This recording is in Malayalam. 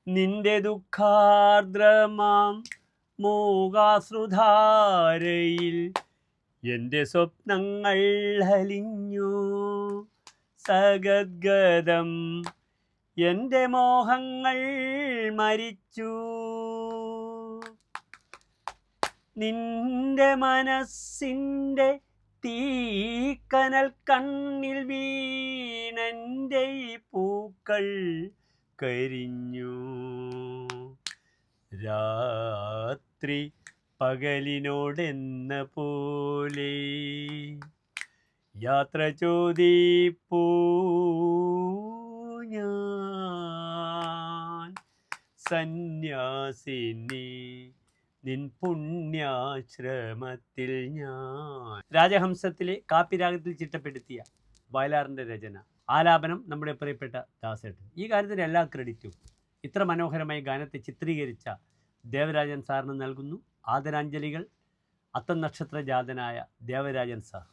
നിന്റെ ദുഃഖാർദ്രമാം മൂകാശ്രുധാരയിൽ എൻ്റെ സ്വപ്നങ്ങൾ അലിഞ്ഞു സഗദ്ഗദം. എൻ്റെ മോഹങ്ങൾ മരിച്ചു. നിന്റെ മനസ്സിൻ്റെ തീക്കനൽ കണ്ണിൽ വീണെൻ്റെ ഈ പൂക്കൾ കരിഞ്ഞു. രാത്രി പകലിനോടെന്ന പോലെ യാത്ര ചോദിപ്പൂ ഞാൻ സന്യാസിനി നിൻ പുണ്യാശ്രമത്തിൽ ഞാൻ. രാജഹംസത്തിലെ കാപ്പിരാഗത്തിൽ ചിട്ടപ്പെടുത്തിയ വയലാറിൻ്റെ രചന, ആലാപനം നമ്മുടെ പ്രിയപ്പെട്ട ദാസേട്ടൻ. ഈ കാര്യത്തിന് എല്ലാ ക്രെഡിറ്റും ഇത്ര മനോഹരമായി ഗാനത്തെ ചിത്രീകരിച്ച ദേവരാജൻ സാറിന് നൽകുന്നു ആദരാഞ്ജലികൾ. അത്തം നക്ഷത്ര ജാതനായ ദേവരാജൻ സാർ.